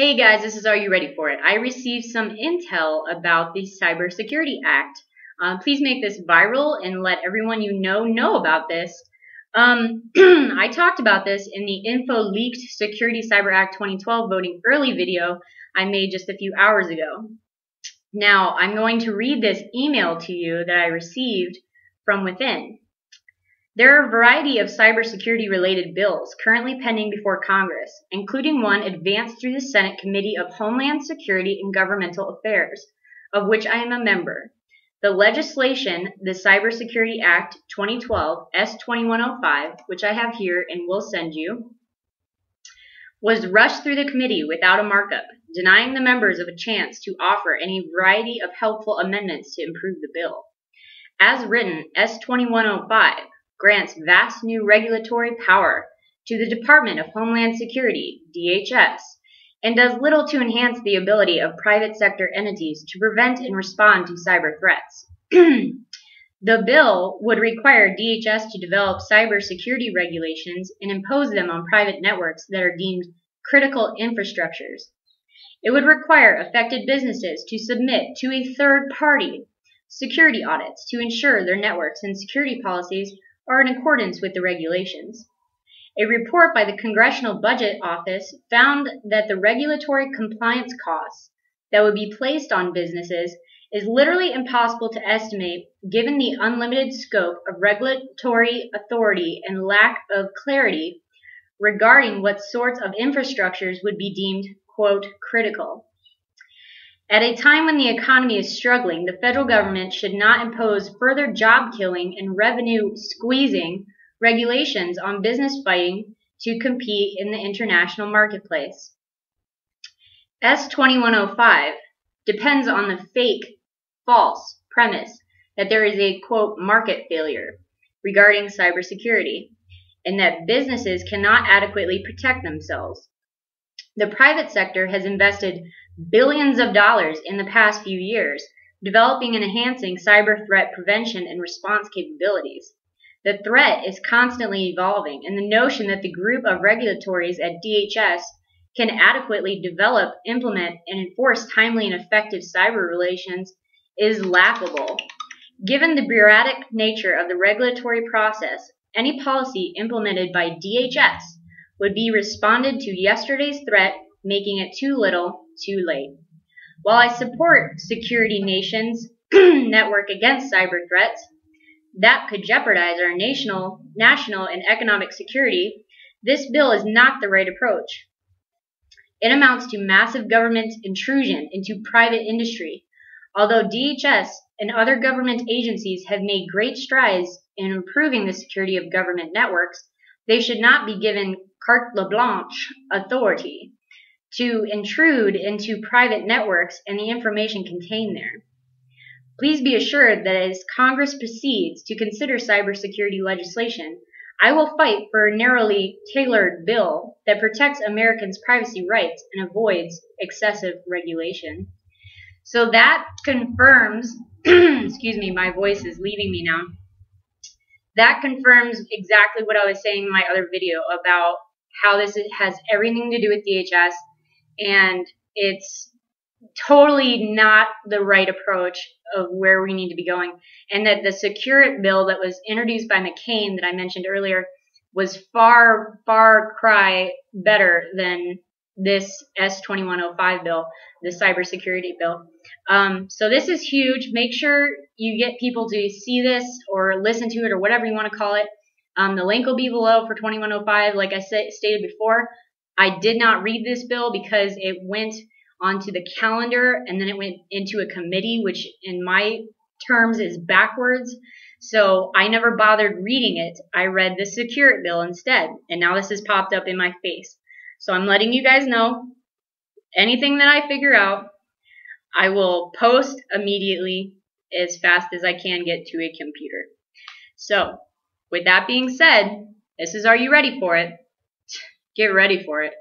Hey guys, this is Are You Ready For It? I received some intel about the Cybersecurity Act. Please make this viral and let everyone you know about this. I talked about this in the Info Leaked Security Cyber Act 2012 voting early video I made just a few hours ago. Now, I'm going to read this email to you that I received from within. There are a variety of cybersecurity related bills currently pending before Congress, including one advanced through the Senate Committee of Homeland Security and Governmental Affairs, of which I am a member. The legislation, the Cybersecurity Act 2012, S2105, which I have here and will send you, was rushed through the committee without a markup, denying the members of a chance to offer any variety of helpful amendments to improve the bill. As written, S2105 grants vast new regulatory power to the Department of Homeland Security, DHS, and does little to enhance the ability of private sector entities to prevent and respond to cyber threats. The bill would require DHS to develop cybersecurity regulations and impose them on private networks that are deemed critical infrastructures. It would require affected businesses to submit to a third party security audits to ensure their networks and security policies are in accordance with the regulations. A report by the Congressional Budget Office found that the regulatory compliance costs that would be placed on businesses is literally impossible to estimate given the unlimited scope of regulatory authority and lack of clarity regarding what sorts of infrastructures would be deemed, quote, critical. At a time when the economy is struggling, the federal government should not impose further job killing and revenue squeezing regulations on business fighting to compete in the international marketplace. S2105 depends on the false premise that there is a, quote, market failure regarding cybersecurity and that businesses cannot adequately protect themselves. The private sector has invested billions of dollars in the past few years developing and enhancing cyber threat prevention and response capabilities. The threat is constantly evolving, and the notion that the group of regulators at DHS can adequately develop, implement, and enforce timely and effective cyber relations is laughable. Given the bureaucratic nature of the regulatory process, any policy implemented by DHS would be responded to yesterday's threat, making it too little, too late. While I support Security Nation's network against cyber threats that could jeopardize our national and economic security, this bill is not the right approach. It amounts to massive government intrusion into private industry. Although DHS and other government agencies have made great strides in improving the security of government networks, they should not be given carte blanche authority to intrude into private networks and the information contained there. Please be assured that as Congress proceeds to consider cybersecurity legislation, I will fight for a narrowly tailored bill that protects Americans' privacy rights and avoids excessive regulation. So that confirms, excuse me, my voice is leaving me now. That confirms exactly what I was saying in my other video about how this has everything to do with DHS, and it's totally not the right approach of where we need to be going, and that the Secure It bill that was introduced by McCain that I mentioned earlier was far cry better than this S2105 bill, the cybersecurity bill. So this is huge. Make sure you get people to see this or listen to it or whatever you want to call it. The link will be below for 2105. Like I stated before, I did not read this bill because it went onto the calendar and then it went into a committee, which in my terms is backwards. So I never bothered reading it. I read the Secure It bill instead, and now this has popped up in my face. So I'm letting you guys know, anything that I figure out, I will post immediately as fast as I can get to a computer. So with that being said, this is Are You Ready For It? Get ready for it.